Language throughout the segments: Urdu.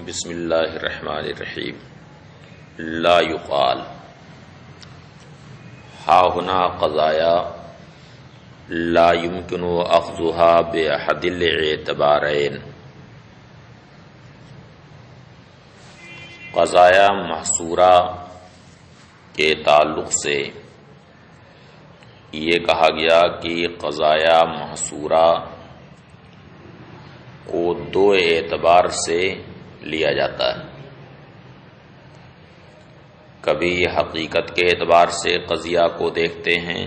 بسم اللہ الرحمن الرحیم۔ لا یقال ہا ہنا قضایا لا يمكن اخذها باحد الاعتبارین۔ قضایا محصورہ کے تعلق سے یہ کہا گیا کہ قضایا محصورہ کو دو اعتبار سے لیا جاتا ہے، کبھی حقیقت کے اعتبار سے قضیہ کو دیکھتے ہیں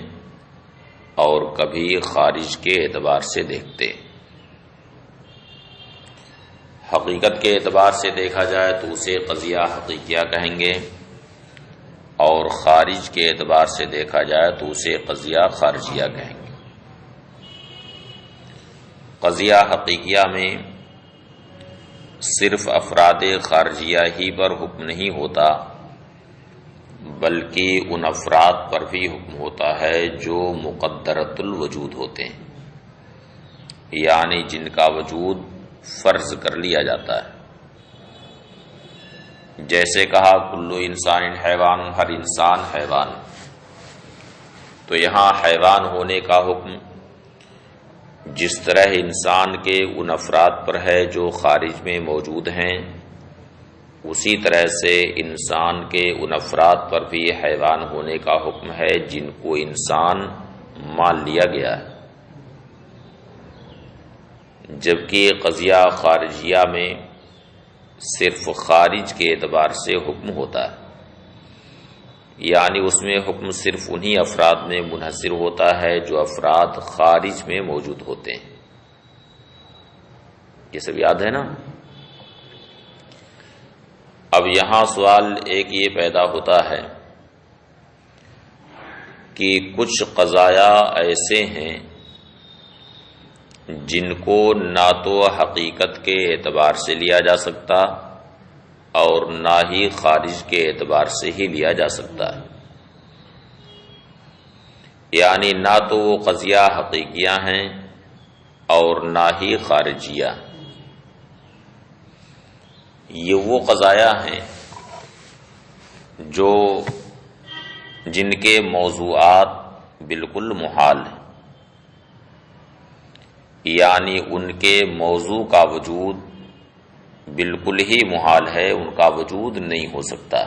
اور کبھی خارج کے اعتبار سے دیکھتے۔ حقیقت کے اعتبار سے دیکھا جائے تو اسے قضیہ حقیقیہ کہیں گے، اور خارج کے اعتبار سے دیکھا جائے تو اسے قضیہ خارجیہ کہیں گے۔ قضیہ حقیقیہ میں صرف افراد خارجیہ ہی پر حکم نہیں ہوتا، بلکہ ان افراد پر بھی حکم ہوتا ہے جو مقدرۃ الوجود ہوتے ہیں، یعنی جن کا وجود فرض کر لیا جاتا ہے۔ جیسے کہا کل انسان حیوان، ہر انسان حیوان، تو یہاں حیوان ہونے کا حکم جس طرح انسان کے ان افراد پر ہے جو خارج میں موجود ہیں، اسی طرح سے انسان کے ان افراد پر بھی حیوان ہونے کا حکم ہے جن کو انسان مان لیا گیا ہے۔ جبکہ قضیہ خارجیہ میں صرف خارج کے اعتبار سے حکم ہوتا ہے، یعنی اس میں حکم صرف انہی افراد میں منحصر ہوتا ہے جو افراد خارج میں موجود ہوتے ہیں۔ یہ سب یاد ہے نا؟ اب یہاں سوال ایک یہ پیدا ہوتا ہے کہ کچھ قضایا ایسے ہیں جن کو نہ تو حقیقت کے اعتبار سے لیا جا سکتا اور نہ ہی خارج کے اعتبار سے ہی لیا جا سکتا ہے، یعنی نہ تو وہ قضیہ حقیقیہ ہیں اور نہ ہی خارجیہ۔ یہ وہ قضایا ہیں جن کے موضوعات بالکل محال ہیں، یعنی ان کے موضوع کا وجود بالکل ہی محال ہے، ان کا وجود نہیں ہو سکتا۔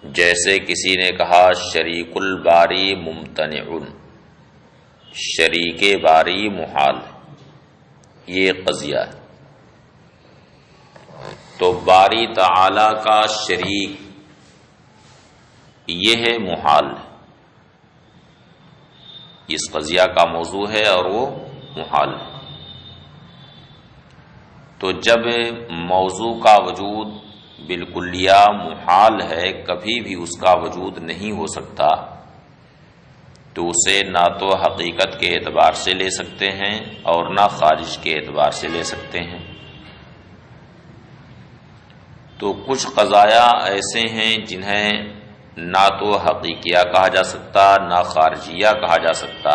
جیسے کسی نے کہا شریک الباری ممتنع، شریک باری محال، یہ قضیہ ہے۔ تو باری تعالی کا شریک یہ ہے محال، اس قضیہ کا موضوع ہے اور وہ محال ہے۔ تو جب موضوع کا وجود بالکلیہ محال ہے، کبھی بھی اس کا وجود نہیں ہو سکتا، تو اسے نہ تو حقیقت کے اعتبار سے لے سکتے ہیں اور نہ خارج کے اعتبار سے لے سکتے ہیں۔ تو کچھ قضایا ایسے ہیں جنہیں نہ تو حقیقیہ کہا جا سکتا نہ خارجیہ کہا جا سکتا،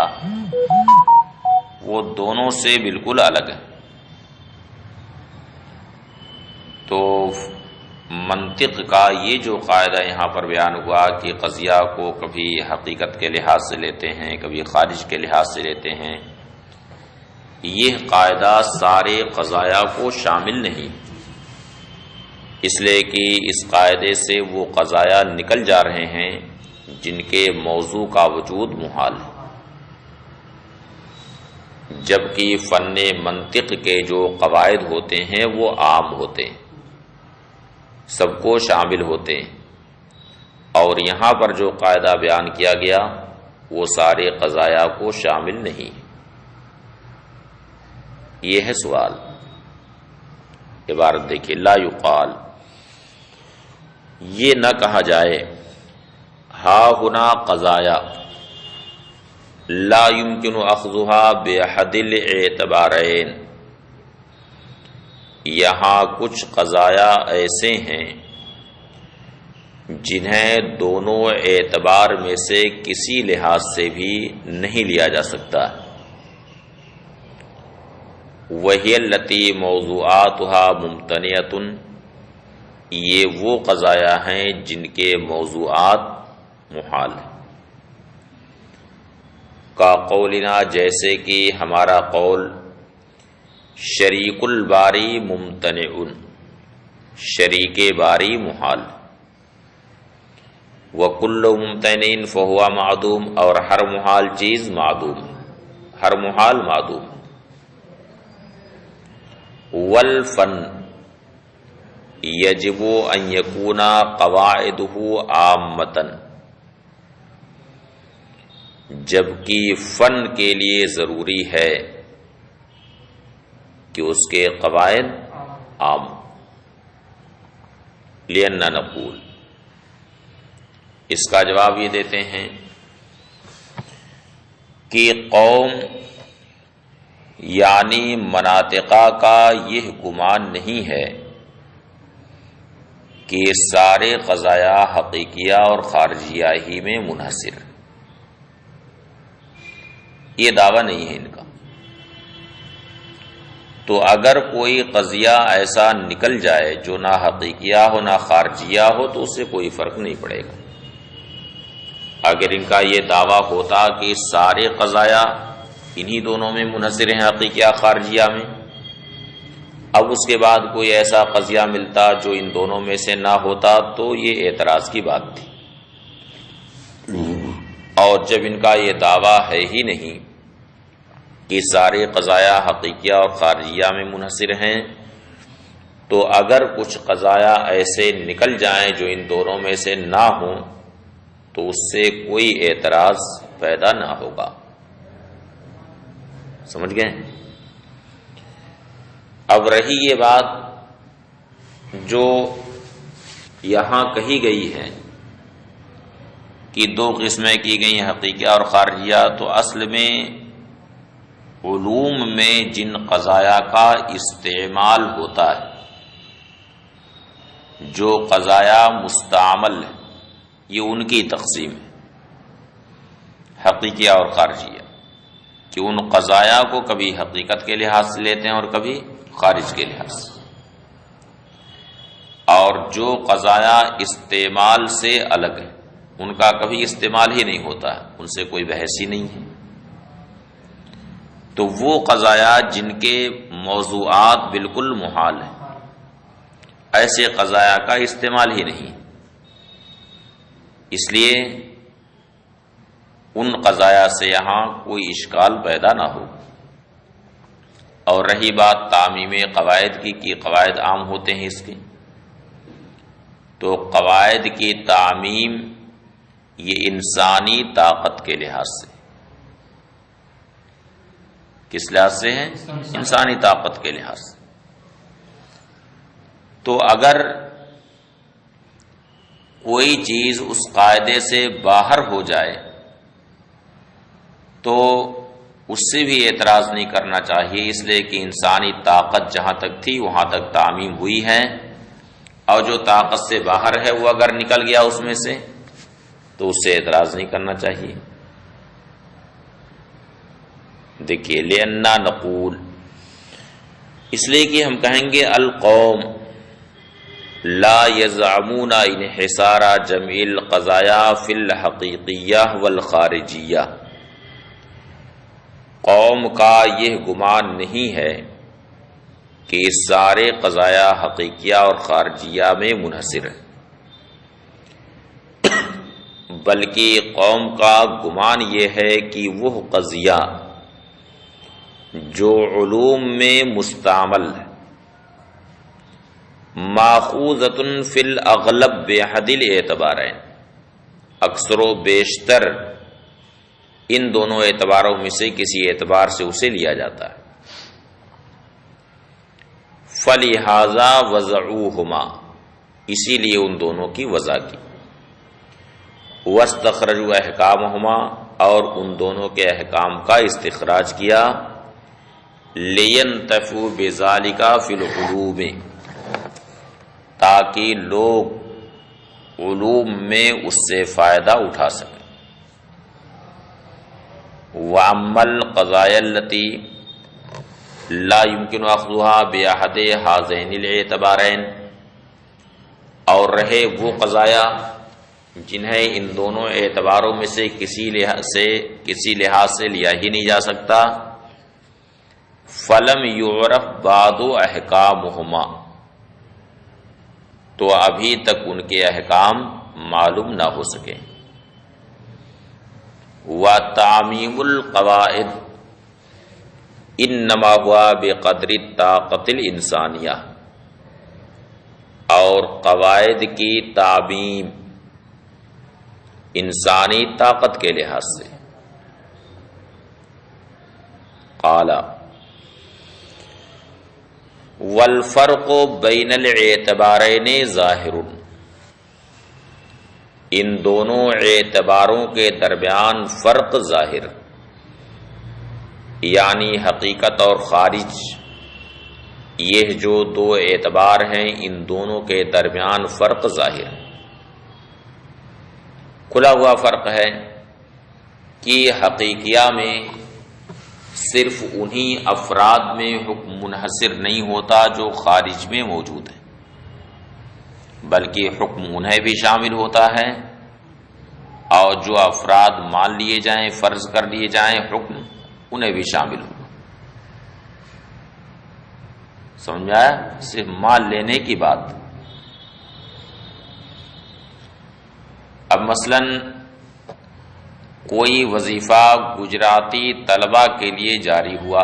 وہ دونوں سے بالکل الگ ہیں۔ تو منطق کا یہ جو قاعدہ یہاں پر بیان ہوا کہ قضیہ کو کبھی حقیقت کے لحاظ سے لیتے ہیں کبھی خارج کے لحاظ سے لیتے ہیں، یہ قاعدہ سارے قضایا کو شامل نہیں، اس لیے کہ اس قاعدے سے وہ قضایا نکل جا رہے ہیں جن کے موضوع کا وجود محال ہے، جبکہ فن منطق کے جو قواعد ہوتے ہیں وہ عام ہوتے ہیں، سب کو شامل ہوتے ہیں، اور یہاں پر جو قاعدہ بیان کیا گیا وہ سارے قضایا کو شامل نہیں۔ یہ ہے سوال۔ عبارت دیکھیے، لا یقال، یہ نہ کہا جائے ہا ہنا قضایا لا يمكن اخذها باحد الاعتبارین، یہاں کچھ قضایا ایسے ہیں جنہیں دونوں اعتبار میں سے کسی لحاظ سے بھی نہیں لیا جا سکتا، وہی التی موضوعاتها ممتنعۃ، یہ وہ قضایا ہیں جن کے موضوعات محال ہیں، کا قولنا جیسے کہ ہمارا قول شریک الباری ممتنع، شریک باری محال، وکل ممتنع فہو معدوم، اور ہر محال چیز معدوم، ہر محال معدوم۔ والفن یجب ان یکون قواعدہ عامۃ، جبکہ فن کے لیے ضروری ہے کہ اس کے قواعد عام، لأننا نقول، اس کا جواب یہ دیتے ہیں کہ قوم یعنی مناطقہ کا یہ گمان نہیں ہے کہ سارے قضایا حقیقیہ اور خارجیہ ہی میں منحصر، یہ دعویٰ نہیں ہے ان کا۔ تو اگر کوئی قضیہ ایسا نکل جائے جو نہ حقیقیہ ہو نہ خارجیہ ہو تو اس سے کوئی فرق نہیں پڑے گا۔ اگر ان کا یہ دعویٰ ہوتا کہ سارے قضایا انہی دونوں میں منحصر ہیں، حقیقیہ خارجیہ میں، اب اس کے بعد کوئی ایسا قضیہ ملتا جو ان دونوں میں سے نہ ہوتا تو یہ اعتراض کی بات تھی۔ اور جب ان کا یہ دعویٰ ہے ہی نہیں کہ سارے قضایا حقیقیہ اور خارجیہ میں منحصر ہیں، تو اگر کچھ قضایا ایسے نکل جائیں جو ان دونوں میں سے نہ ہوں تو اس سے کوئی اعتراض پیدا نہ ہوگا۔ سمجھ گئے؟ اب رہی یہ بات جو یہاں کہی گئی ہے کہ دو قسمیں کی گئی ہیں، حقیقیہ اور خارجیہ، تو اصل میں علوم میں جن قضایا کا استعمال ہوتا ہے، جو قضایا مستعمل ہے، یہ ان کی تقسیم ہے، حقیقیہ اور خارجیہ، کہ ان قضایا کو کبھی حقیقت کے لحاظ سے لیتے ہیں اور کبھی خارج کے لحاظ سے، اور جو قضایا استعمال سے الگ ہے ان کا کبھی استعمال ہی نہیں ہوتا ہے، ان سے کوئی بحث ہی نہیں ہے۔ تو وہ قضایا جن کے موضوعات بالکل محال ہیں، ایسے قضایا کا استعمال ہی نہیں، اس لیے ان قضایا سے یہاں کوئی اشکال پیدا نہ ہو۔ اور رہی بات تعمیم قواعد کی کہ قواعد عام ہوتے ہیں اس کے، تو قواعد کی تعمیم یہ انسانی طاقت کے لحاظ سے، کس لحاظ سے ہے؟ انسانی طاقت کے لحاظ سے۔ تو اگر کوئی چیز اس قاعدے سے باہر ہو جائے تو اس سے بھی اعتراض نہیں کرنا چاہیے، اس لیے کہ انسانی طاقت جہاں تک تھی وہاں تک تعمیم ہوئی ہے، اور جو طاقت سے باہر ہے وہ اگر نکل گیا اس میں سے تو اس سے اعتراض نہیں کرنا چاہیے۔ دیکھیے لأننا نقول، اس لیے کہ ہم کہیں گے القوم لا يزعمون انحصار جميع القضايا في الحقیقیہ والخارجیہ، قوم کا یہ گمان نہیں ہے کہ سارے قضایا حقیقیہ اور خارجیہ میں منحصر ہیں، بلکہ قوم کا گمان یہ ہے کہ وہ قضیہ جو علوم میں مستعمل ہے، ماخوذۃ فی الاغلب بأحد الاعتبارین، اکثر و بیشتر ان دونوں اعتباروں میں سے کسی اعتبار سے اسے لیا جاتا ہے، فلہذا وضعوہما، اسی لیے ان دونوں کی وضع کی، واستخرجوا احکامہما، اور ان دونوں کے احکام کا استخراج کیا، لینتفعوا بذالک فی العلوم، تاکہ لوگ علوم میں اس سے فائدہ اٹھا سکیں۔ وَأَمَّا الْقَضَايَا الَّتِي، لا يمكن اخذها باحد هذين الاعتبارين، اور رہے وہ قضایا جنہیں ان دونوں اعتباروں میں سے کسی لحاظ سے لیا ہی نہیں جا سکتا، فلم یعرف بعض احکامہما، تو ابھی تک ان کے احکام معلوم نہ ہو سکے، وتعمیم القواعد انما ہوا بقدر الطاقت الانسانیہ، اور قواعد کی تعمیم انسانی طاقت کے لحاظ سے۔ قال والفرق بین الاعتبارین ظاہر، ان دونوں اعتباروں کے درمیان فرق ظاہر، یعنی حقیقت اور خارج، یہ جو دو اعتبار ہیں ان دونوں کے درمیان فرق ظاہر، کھلا ہوا فرق ہے کہ حقیقیہ میں صرف انہی افراد میں حکم منحصر نہیں ہوتا جو خارج میں موجود ہے، بلکہ حکم انہیں بھی شامل ہوتا ہے، اور جو افراد مان لیے جائیں، فرض کر لیے جائیں حکم، انہیں بھی شامل ہوگا۔ سمجھ میں آیا؟ صرف مان لینے کی بات۔ اب مثلا کوئی وظیفہ گجراتی طلباء کے لیے جاری ہوا،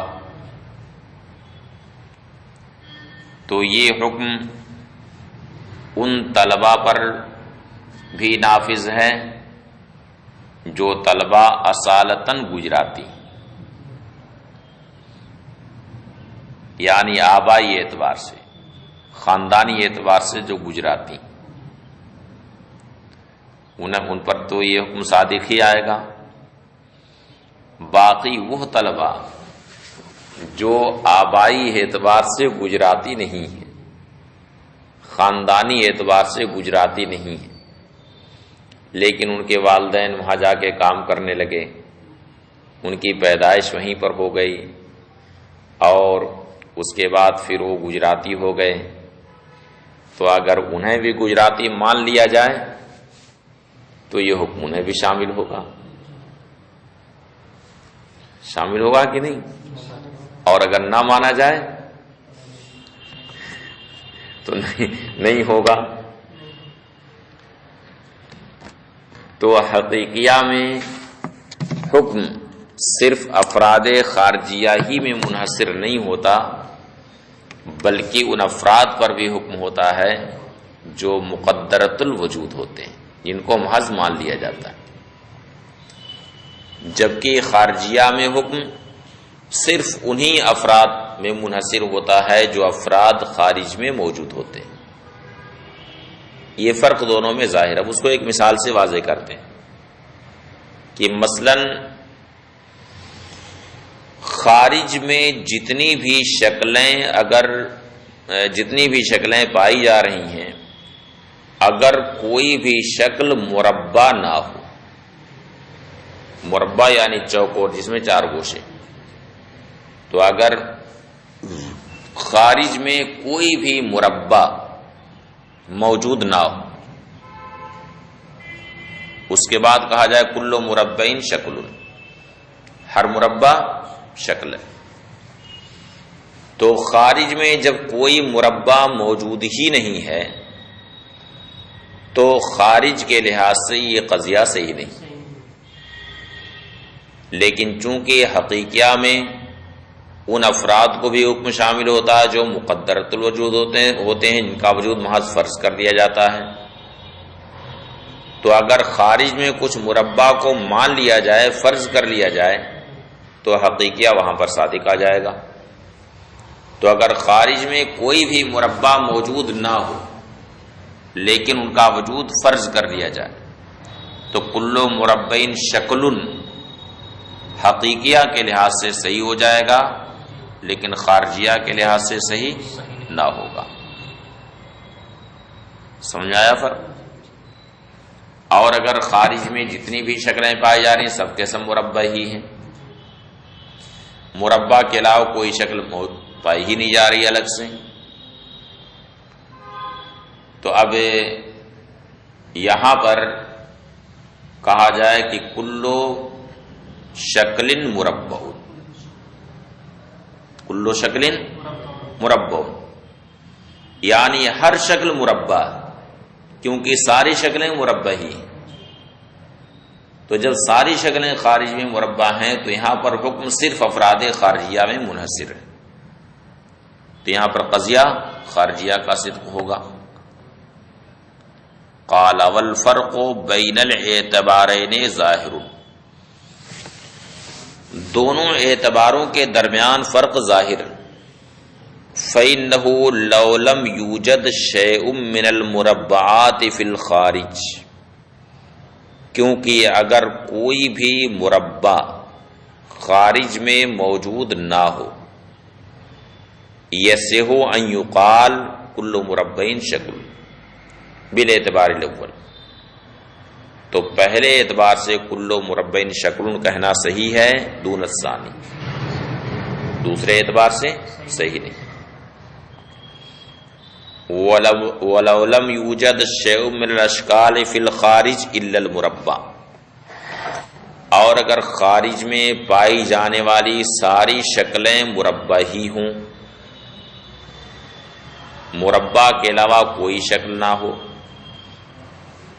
تو یہ حکم ان طلباء پر بھی نافذ ہے جو طلباء اصالتاً گجراتی، یعنی آبائی اعتبار سے، خاندانی اعتبار سے جو گجراتی، ان پر تو یہ حکم صادق ہی آئے گا۔ باقی وہ طلباء جو آبائی اعتبار سے گجراتی نہیں ہیں، خاندانی اعتبار سے گجراتی نہیں ہیں، لیکن ان کے والدین وہاں جا کے کام کرنے لگے، ان کی پیدائش وہیں پر ہو گئی، اور اس کے بعد پھر وہ گجراتی ہو گئے، تو اگر انہیں بھی گجراتی مان لیا جائے تو یہ حکم انہیں بھی شامل ہوگا کہ نہیں؟ اور اگر نہ مانا جائے تو نہیں ہوگا۔ تو حقیقیہ میں حکم صرف افراد خارجیہ ہی میں منحصر نہیں ہوتا، بلکہ ان افراد پر بھی حکم ہوتا ہے جو مقدرۃ الوجود ہوتے ہیں، جن کو محض مان لیا جاتا ہے، جبکہ خارجیہ میں حکم صرف انہی افراد میں منحصر ہوتا ہے جو افراد خارج میں موجود ہوتے ہیں۔ یہ فرق دونوں میں ظاہر ہے۔ اب اس کو ایک مثال سے واضح کرتے ہیں کہ مثلاً خارج میں جتنی بھی شکلیں پائی جا رہی ہیں، اگر کوئی بھی شکل مربع نہ ہو، مربع یعنی چوکور جس میں 4 گوشے، تو اگر خارج میں کوئی بھی مربع موجود نہ ہو، اس کے بعد کہا جائے کل مربع شکل، ہر مربع شکل ہے، تو خارج میں جب کوئی مربع موجود ہی نہیں ہے تو خارج کے لحاظ سے یہ قضیہ صحیح نہیں، لیکن چونکہ حقیقیہ میں ان افراد کو بھی حکم شامل ہوتا ہے جو مقدرۃ الوجود ہوتے ہیں، جن کا وجود محض فرض کر دیا جاتا ہے، تو اگر خارج میں کچھ مربع کو مان لیا جائے، فرض کر لیا جائے، تو حقیقیہ وہاں پر صادق آ جائے گا۔ تو اگر خارج میں کوئی بھی مربع موجود نہ ہو لیکن ان کا وجود فرض کر لیا جائے، تو کل مربع شکل حقیقیہ کے لحاظ سے صحیح ہو جائے گا، لیکن خارجیہ کے لحاظ سے صحیح نہ ہوگا۔ سمجھ آیا فرق؟ اور اگر خارج میں جتنی بھی شکلیں پائی جا رہی ہیں سب کے سب مربع ہی ہیں، مربع کے علاوہ کوئی شکل پائی ہی نہیں جا رہی الگ سے. تو اب یہاں پر کہا جائے کہ کلو شکل مربع، کلو شکل مربع، یعنی ہر شکل مربع، کیونکہ ساری شکلیں مربع ہی ہیں. تو جب ساری شکلیں خارج میں مربع ہیں تو یہاں پر حکم صرف افراد خارجیہ میں منحصر ہے. تو یہاں پر قضیہ خارجیہ کا صدق ہوگا. قال والفرق بین الاعتبارین ظاہر، دونوں اعتباروں کے درمیان فرق ظاہر. فإنه لو لم يوجد شيء من المربعات في الخارج، کیونکہ اگر کوئی بھی مربع خارج میں موجود نہ ہو، یصح ان یقال کل مربع شکل بالاعتبار الاول، تو پہلے اعتبار سے کل مربع شکل کہنا صحیح ہے دون الثانی، دوسرے اعتبار سے صحیح نہیں. وَلَوْ لَمْ يُوجَدْ شَيْءٌ مِّنَ الْأَشْكَالِ فِي الْخَارِجِ إِلَّا الْمُرَبَّعُ، اور اگر خارج میں پائی جانے والی ساری شکلیں مربع ہی ہوں، مربع کے علاوہ کوئی شکل نہ ہو،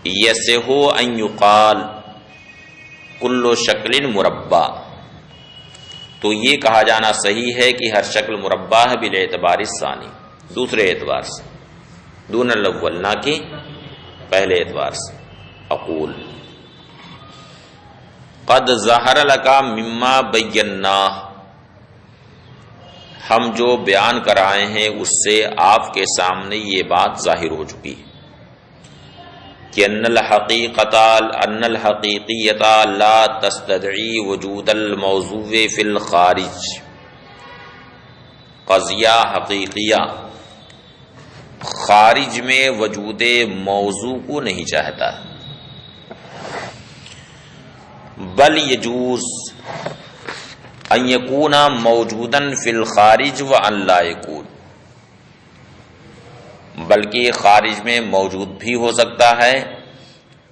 یصح ان یقال کل شکل مربع، تو یہ کہا جانا صحیح ہے کہ ہر شکل مربع ہے بالاعتبار الثانی، دوسرے اعتبار سے، دون الاول، نہ کہ پہلے اعتبار سے. اقول قد ظہر لک مما بیناہ، ہم جو بیان کرائے ہیں اس سے آپ کے سامنے یہ بات ظاہر ہو چکی ہے کہ ان الحقیقیت لا تستدعی وجود الموضوع فی الخارج، قضیہ حقیقیہ خارج میں وجود موضوع کو نہیں چاہتا، بل یجوز ان یکون موجودا فی الخارج وان لا یکون، بلکہ خارج میں موجود بھی ہو سکتا ہے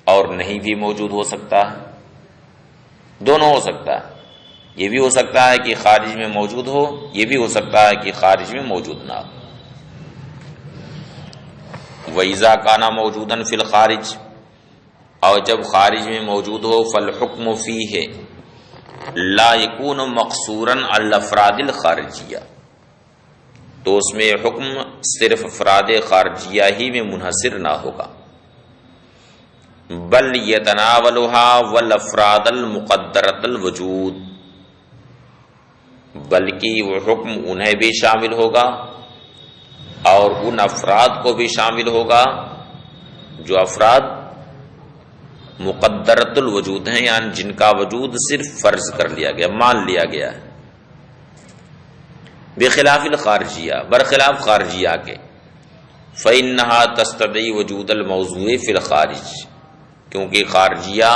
اور نہیں بھی موجود ہو سکتا ہے، دونوں ہو سکتا ہے. یہ بھی ہو سکتا ہے کہ خارج میں موجود ہو، یہ بھی ہو سکتا ہے کہ خارج میں موجود نہ ہو. وَإِذَا كَانَ مَوْجُودًا فِي الْخَارِجِ، اور جب خارج میں موجود ہو، فَالْحُكْمُ فِيهِ لَا يَكُونُ مَقْصُورًا عَلَى الْأَفْرَادِ الْخَارِجِيَّةِ، تو اس میں حکم صرف افراد خارجیہ ہی میں منحصر نہ ہوگا، بل يَتَنَاوَلُهَا وَالْأَفْرَادَ الْمُقَدَّرَةَ الْوُجُودِ، بلکہ وہ حکم انہیں بھی شامل ہوگا اور ان افراد کو بھی شامل ہوگا جو افراد مقدرۃ الوجود ہیں، یعنی جن کا وجود صرف فرض کر لیا گیا، مان لیا گیا ہے. بخلاف الخارجیہ، برخلاف خارجیہ کے، فإنها تستدعی وجود الموضوع فی الخارج، کیونکہ خارجیہ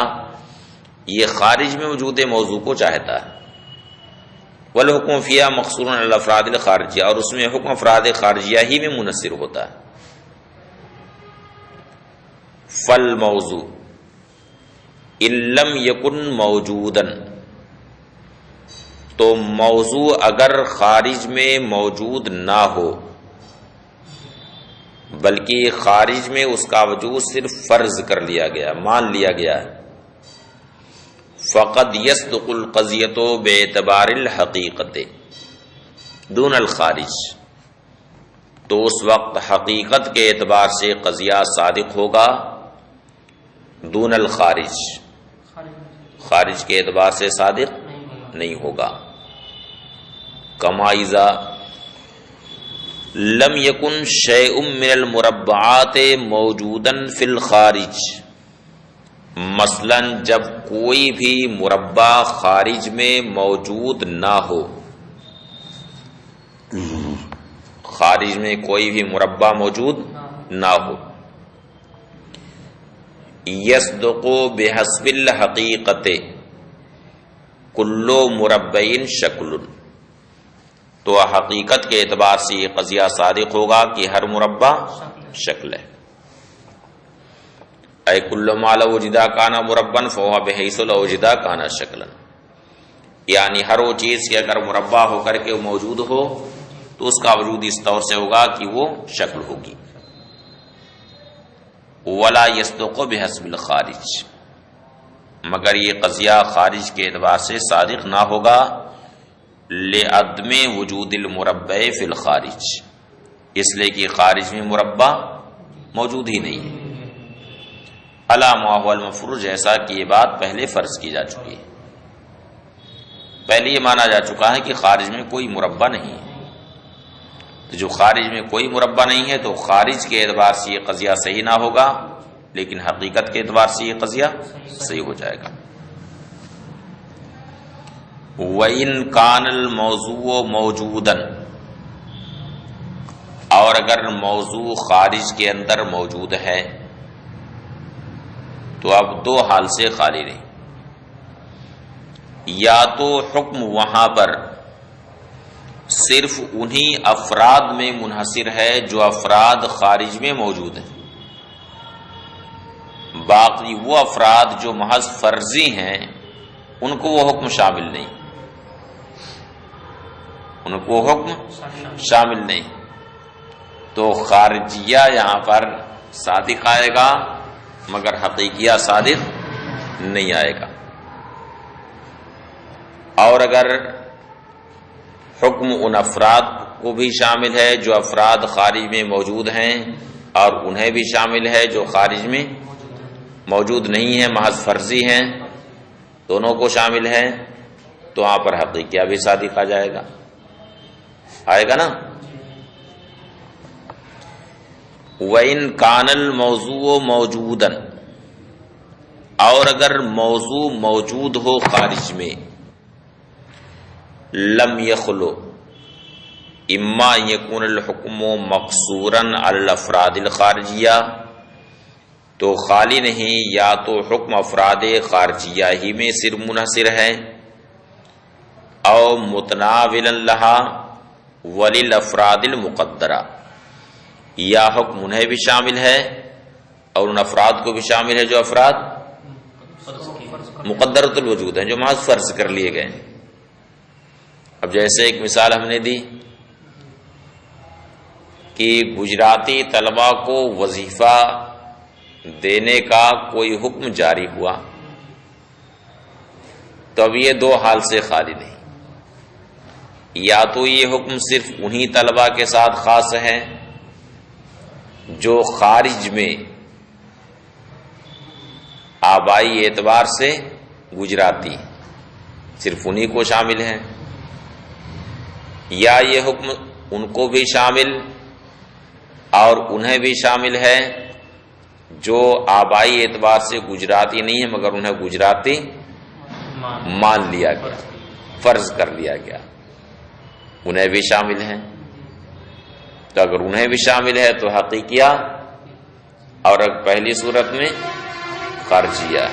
یہ خارج میں وجود موضوع کو چاہتا ہے. والحکم فیہا مقصور علی الافراد الخارجیہ، اور اس میں حکم افراد خارجیہ ہی میں منحصر ہوتا ہے. فالموضوع ان لم یکن موجودا، تو موضوع اگر خارج میں موجود نہ ہو بلکہ خارج میں اس کا وجود صرف فرض کر لیا گیا، مان لیا گیا ہے، فقد يصدق القضیۃ باعتبار الحقیقت دون الخارج، تو اس وقت حقیقت کے اعتبار سے قضیہ صادق ہوگا دون الخارج، خارج کے اعتبار سے صادق نہیں ہوگا. کما اذا لم یکن شیء من المربعات موجودا فی الخارج، مثلا جب کوئی بھی مربع خارج میں موجود نہ ہو، خارج میں کوئی بھی مربع موجود نہ ہو، یصدق بحسب الحقیقت کل مربع شکل، تو حقیقت کے اعتبار سے یہ قضیہ صادق ہوگا کہ ہر مربع شکل ہے. اے کل ما لو وجدا کان مربعا فهو بحیث لو وجدا کان شکلا، یعنی ہر وہ چیز کہ اگر مربع ہو کر کے موجود ہو تو اس کا وجود اس طور سے ہوگا کہ وہ شکل ہوگی. ولا یصدق بحسب الخارج، مگر یہ قضیہ خارج کے اعتبار سے صادق نہ ہوگا لعدم وجود المربع فی الخارج، اس لیے کہ خارج میں مربع موجود ہی نہیں ہے. علی ما هو المفروض، جیسا کہ یہ بات پہلے فرض کی جا چکی ہے. پہلے یہ مانا جا چکا ہے کہ خارج میں کوئی مربع نہیں ہے، تو جو خارج میں کوئی مربع نہیں ہے تو خارج کے اعتبار سے یہ قضیہ صحیح نہ ہوگا، لیکن حقیقت کے اعتبار سے یہ قضیہ صحیح ہو جائے گا. وَإِن كَانَ الْمَوْضُوعُ مَوْجُودًا، اور اگر موضوع خارج کے اندر موجود ہے تو اب دو حال سے خالی نہیں. یا تو حکم وہاں پر صرف انہی افراد میں منحصر ہے جو افراد خارج میں موجود ہیں، باقی وہ افراد جو محض فرضی ہیں ان کو وہ حکم شامل نہیں، ان کو حکم شامل نہیں. تو خارجیہ یہاں پر صادق آئے گا مگر حقیقیہ صادق نہیں آئے گا. اور اگر حکم ان افراد کو بھی شامل ہے جو افراد خارج میں موجود ہیں اور انہیں بھی شامل ہے جو خارج میں موجود نہیں ہیں، محض فرضی ہیں، دونوں کو شامل ہے، تو وہاں پر حقیقیہ بھی صادق آ جائے گا، آئے گا نا. وَإِن كَانَ الْمَوْضُوعُ مَوْجُودًا، اور اگر موضوع موجود ہو خارج میں، لم يخلو اما يكون الحكم مقصورا على الافراد الخارجیہ، تو خالی نہیں، یا تو حکم افراد خارجیہ ہی میں صرف منحصر ہے، او متناولا لها وللافراد المقدرہ، یا حکم انہیں بھی شامل ہے اور ان افراد کو بھی شامل ہے جو افراد مقدرۃ الوجود ہیں، جو محض فرض کر لیے گئے. اب جیسے ایک مثال ہم نے دی کہ گجراتی طلباء کو وظیفہ دینے کا کوئی حکم جاری ہوا، تو اب یہ دو حال سے خالی نہیں. یا تو یہ حکم صرف انہی طلباء کے ساتھ خاص ہے جو خارج میں آبائی اعتبار سے گجراتی، صرف انہی کو شامل ہے، یا یہ حکم ان کو بھی شامل اور انہیں بھی شامل ہے جو آبائی اعتبار سے گجراتی نہیں ہے مگر انہیں گجراتی مان لیا گیا، فرض کر لیا گیا، انہیں بھی شامل ہیں. تو اگر انہیں بھی شامل ہے تو حقیقیہ، اور پہلی صورت میں خارجیہ.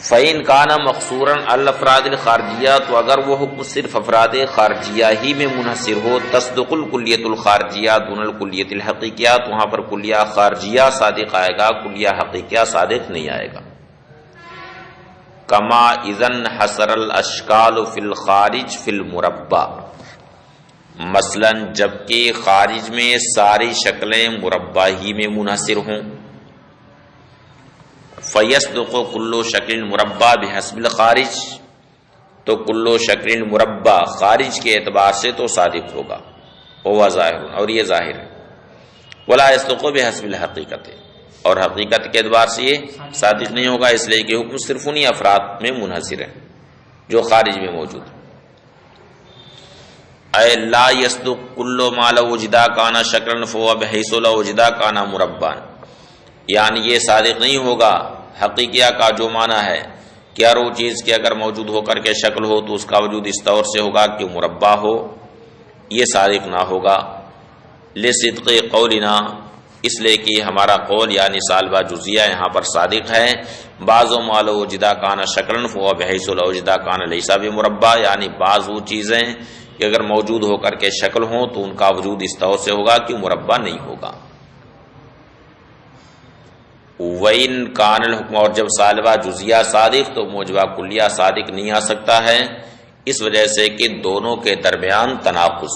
فَإِن كَانَ مَقْصُورًا عَلَى الْأَفْرَادِ الْخَارِجِيَّةِ، تو اگر وہ حکم صرف افراد خارجیہ ہی میں منحصر ہو، تَصْدُقُ الْكُلِّيَّةُ الْخَارِجِيَّةُ دُونَ الْكُلِّيَّةِ الْحَقِيقِيَّةِ، تو وہاں پر کلیہ خارجیہ صادق آئے گا، کلیہ حقیقیہ صادق نہیں آئے گا. کما اذن حصر الاشکال فی الخارج فی المربع، مثلا جبکہ خارج میں ساری شکلیں مربع ہی میں منحصر ہوں. فیصدق کل شکل مربع بحسب الخارج، تو کل شکل مربع خارج کے اعتبار سے تو صادق ہوگا، وہ ظاہر، اور یہ ظاہر ہے. ولا یصدق بحسب الحقیقت، اور حقیقت کے اعتبار سے یہ صادق نہیں ہوگا، اس لیے کہ حکم صرف انہی افراد میں منحصر ہے جو خارج میں موجود ہے. اے لا یصدق کل ما لو وجدا کانا شکلا فهو بحیث لو وجدا کانا مربعا، یعنی یہ صادق نہیں ہوگا حقیقیہ کا جو معنی ہے کہ ہر وہ چیز کے اگر موجود ہو کر کے شکل ہو تو اس کا وجود اس طور سے ہوگا کہ مربع ہو، یہ صادق نہ ہوگا. لصدق قولنا، اس لیے کہ ہمارا قول یعنی سالبہ جزیہ یہاں پر صادق ہے. بعض مال وجدہ کان شکلن فهو بحیث الوجدہ کان لیسا بمربع، یعنی بعض وہ چیزیں کہ اگر موجود ہو کر کے شکل ہوں تو ان کا وجود اس طور سے ہوگا کہ مربع نہیں ہوگا. وَإِن كَانَ الْحُكْمُ، اور جب سالبہ جزیہ صادق تو موجبہ کلیہ صادق نہیں آ سکتا ہے، اس وجہ سے کہ دونوں کے درمیان تناقض.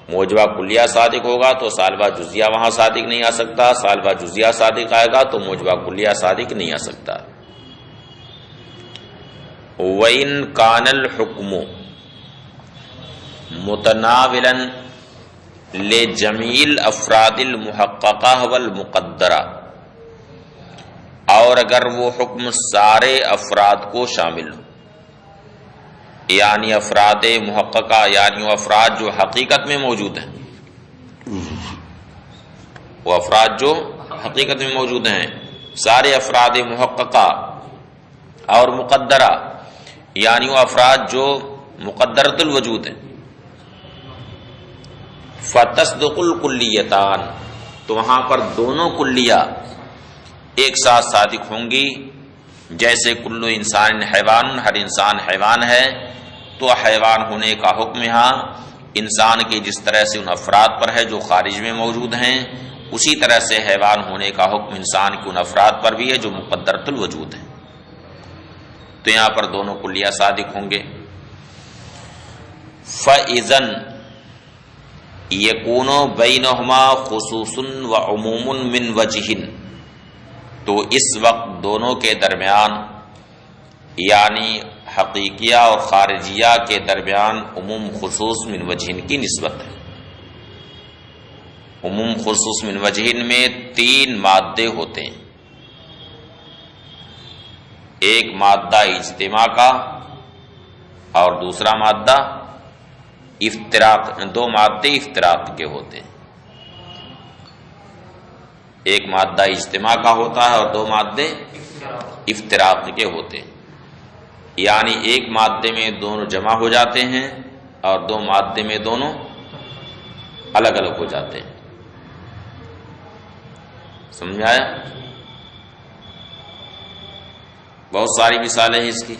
موجبہ کلیہ صادق ہوگا تو سالبہ جزیہ وہاں صادق نہیں آ سکتا، سالبہ جزیہ صادق آئے گا تو موجبہ کلیہ صادق نہیں آ سکتا. وَإِن كَانَ الْحُكْمُ مُتَنَاوِلًا لِجَمِيعِ الْأَفْرَادِ الْمُحَقَّقَةِ وَالْمُقَدَّرَةِ، اور اگر وہ حکم سارے افراد کو شامل ہو، یعنی افراد محققہ یعنی وہ افراد جو حقیقت میں موجود ہیں، وہ افراد جو حقیقت میں موجود ہیں، سارے افراد محققہ اور مقدرہ یعنی وہ افراد جو مقدرۃ الوجود ہیں. فتصدق الکلیتان، تو وہاں پر دونوں کلیہ ایک ساتھ صادق ہوں گی. جیسے کلو انسان حیوان، ہر انسان حیوان ہے، تو حیوان ہونے کا حکم یہاں انسان کے جس طرح سے ان افراد پر ہے جو خارج میں موجود ہیں، اسی طرح سے حیوان ہونے کا حکم انسان کے ان افراد پر بھی ہے جو مقدرۃ الوجود ہیں. تو یہاں پر دونوں کلیہ صادق ہوں گے. فَإِذًا يَكُونُ بَيْنَهُمَا خُصُوصٌ وَعُمُومٌ مِّن وَجْهٍ، تو اس وقت دونوں کے درمیان یعنی حقیقیہ اور خارجیہ کے درمیان عموم خصوص من وجہن کی نسبت ہے. عموم خصوص من وجہن میں 3 مادے ہوتے ہیں. ایک مادہ اجتماع کا اور دوسرا مادہ افتراق، 2 مادے افتراق کے ہوتے ہیں. ایک مادہ اجتماع کا ہوتا ہے اور 2 مادے افتراق کے ہوتے ہیں. یعنی ایک مادے میں دونوں جمع ہو جاتے ہیں اور 2 مادے میں دونوں الگ الگ ہو جاتے ہیں. سمجھ آیا؟ بہت ساری مثالیں ہیں اس کی،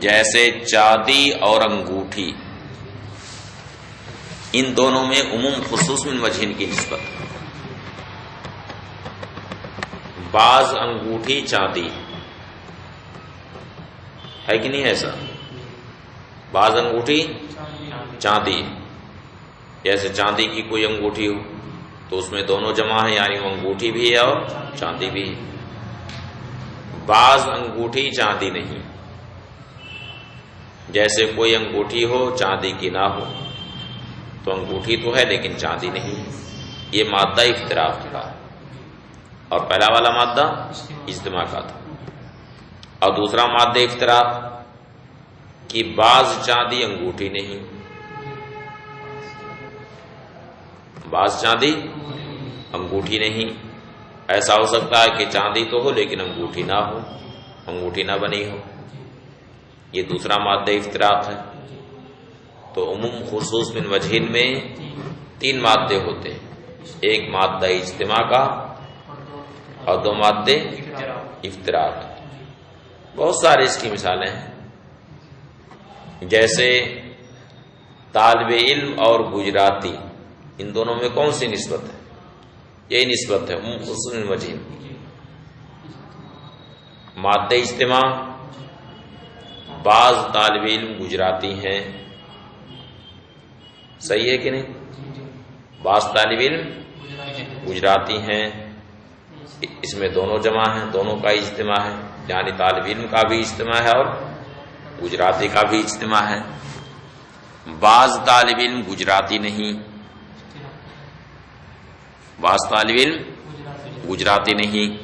جیسے چاندی اور انگوٹھی، ان دونوں میں عموم خصوص من وجہن کی نسبت. بعض انگوٹھی چاندی ہے کہ نہیں ایسا؟ بعض انگوٹھی چاندی، جیسے چاندی کی کوئی انگوٹھی ہو تو اس میں دونوں جمع ہیں، یعنی وہ انگوٹھی بھی ہے اور چاندی بھی ہے. بعض انگوٹھی چاندی نہیں، جیسے کوئی انگوٹھی ہو چاندی کی نہ ہو تو انگوٹھی تو ہے لیکن چاندی نہیں. یہ مادہ افتراق کا، اور پہلا والا مادہ اجتماع کا تھا. اور دوسرا مادہ افتراق کہ بعض چاندی انگوٹھی نہیں، بعض چاندی انگوٹھی نہیں. ایسا ہو سکتا ہے کہ چاندی تو ہو لیکن انگوٹھی نہ ہو، انگوٹھی نہ بنی ہو. یہ دوسرا مادہ افتراق ہے. تو عموم خصوص من وجہن میں 3 مادے ہوتے ہیں، ایک مادہ اجتماع کا اور 2 مادے افتراق. بہت سارے اس کی مثالیں ہیں، جیسے طالب علم اور گجراتی، ان دونوں میں کون سی نسبت ہے؟ یہی نسبت ہے عموم خصوص من وجہن. مادہ اجتماع، بعض طالب علم گجراتی ہیں، صحیح ہے کہ نہیں؟ بعض طالب علم گجراتی ہیں، اس میں دونوں جمع ہیں، دونوں کا اجتماع ہے، یعنی طالب علم کا بھی اجتماع ہے اور گجراتی کا بھی اجتماع ہے. بعض طالب علم گجراتی نہیں، بعض طالب علم گجراتی نہیں،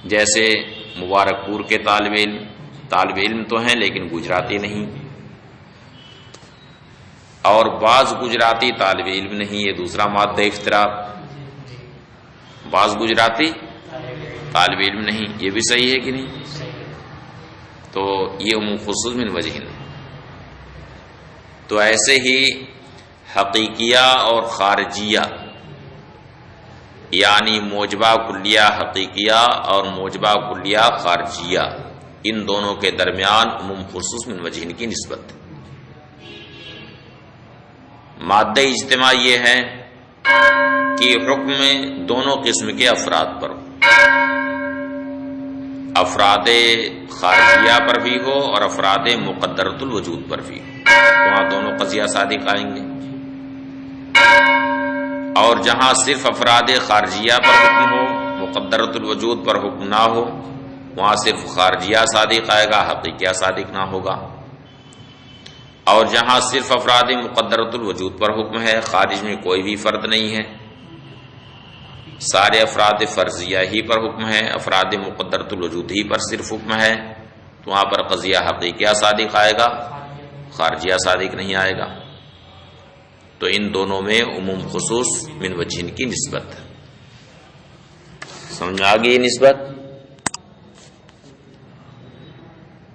جیسے مبارک پور کے طالب علم تو ہیں لیکن گجراتی نہیں. اور بعض گجراتی طالب علم نہیں، یہ دوسرا مادہ افتراق. بعض گجراتی طالب علم نہیں، یہ بھی صحیح ہے کہ نہیں؟ تو یہ عموم خصوص من وجہن. تو ایسے ہی حقیقیہ اور خارجیہ، یعنی موجبہ کلیہ حقیقیہ اور موجبہ کلیہ خارجیہ، ان دونوں کے درمیان عموم خصوص من وجہین کی نسبت۔ مادہ اجتماع یہ ہے کہ حکم دونوں قسم کے افراد پر ہو، افراد خارجیہ پر بھی ہو اور افراد مقدرۃ الوجود پر بھی ہو، وہاں دونوں قضیہ صادق آئیں گے۔ اور جہاں صرف افراد خارجیہ پر حکم ہو، مقدرۃ الوجود پر حکم نہ ہو، وہاں صرف خارجیہ صادق آئے گا، حقیقیہ صادق نہ ہوگا۔ اور جہاں صرف افراد مقدرۃ الوجود پر حکم ہے، خارج میں کوئی بھی فرد نہیں ہے، سارے افراد فرضیہ ہی پر حکم ہے، افراد مقدرۃ الوجود ہی پر صرف حکم ہے، تو وہاں پر قضیہ حقیقیہ صادق آئے گا، خارجیہ صادق نہیں آئے گا۔ تو ان دونوں میں عموم خصوص من وجہین کی نسبت۔ سمجھ میں آ گئی نسبت؟